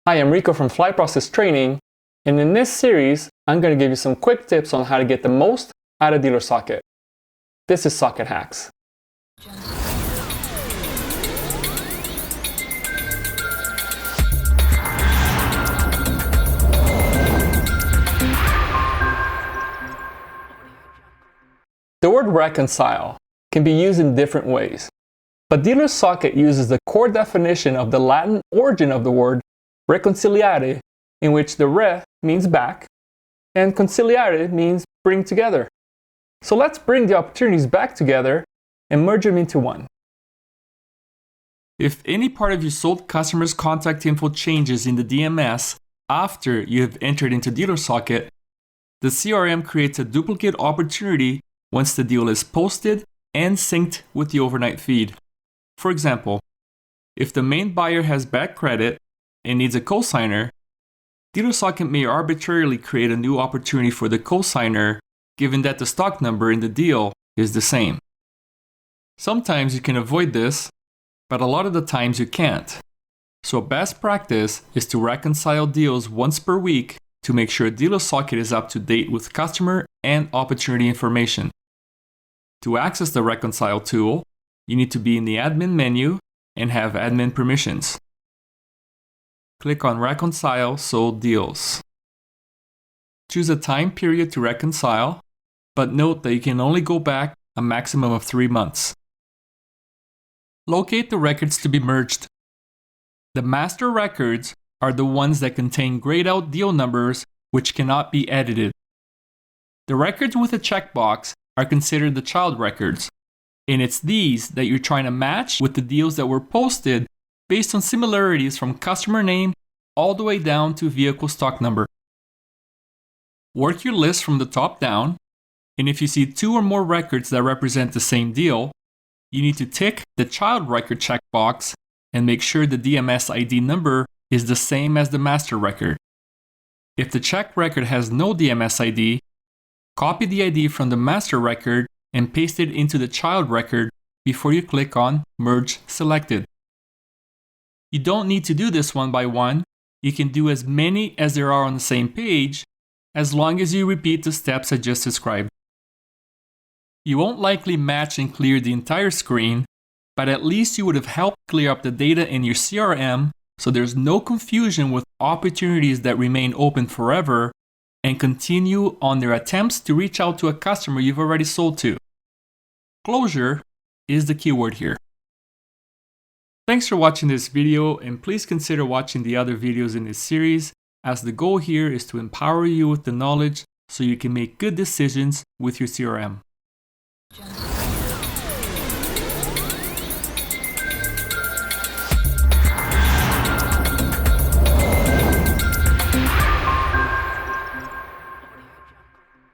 Hi, I'm Rico from Fly Process Training, and in this series, I'm going to give you some quick tips on how to get the most out of DealerSocket. This is Socket Hacks. The word reconcile can be used in different ways, but DealerSocket uses the core definition of the Latin origin of the word reconciliare, in which the re means back and conciliare means bring together. So let's bring the opportunities back together and merge them into one. If any part of your sold customer's contact info changes in the DMS after you have entered into DealerSocket, the CRM creates a duplicate opportunity once the deal is posted and synced with the overnight feed. For example, if the main buyer has bad credit and needs a cosigner, DealerSocket may arbitrarily create a new opportunity for the cosigner, given that the stock number in the deal is the same. Sometimes you can avoid this, but a lot of the times you can't. So best practice is to reconcile deals once per week to make sure DealerSocket is up to date with customer and opportunity information. To access the Reconcile tool, you need to be in the admin menu and have admin permissions. Click on Reconcile Sold Deals. Choose a time period to reconcile, but note that you can only go back a maximum of 3 months. Locate the records to be merged. The master records are the ones that contain grayed out deal numbers which cannot be edited. The records with a checkbox are considered the child records, and it's these that you're trying to match with the deals that were posted based on similarities from customer name all the way down to vehicle stock number. Work your list from the top down, and if you see 2 or more records that represent the same deal, you need to tick the child record checkbox and make sure the DMS ID number is the same as the master record. If the check record has no DMS ID, copy the ID from the master record and paste it into the child record before you click on Merge Selected. You don't need to do this one by one. You can do as many as there are on the same page, as long as you repeat the steps I just described. You won't likely match and clear the entire screen, but at least you would have helped clear up the data in your CRM so there's no confusion with opportunities that remain open forever and continue on their attempts to reach out to a customer you've already sold to. Closure is the keyword here. Thanks for watching this video, and please consider watching the other videos in this series, as the goal here is to empower you with the knowledge so you can make good decisions with your CRM.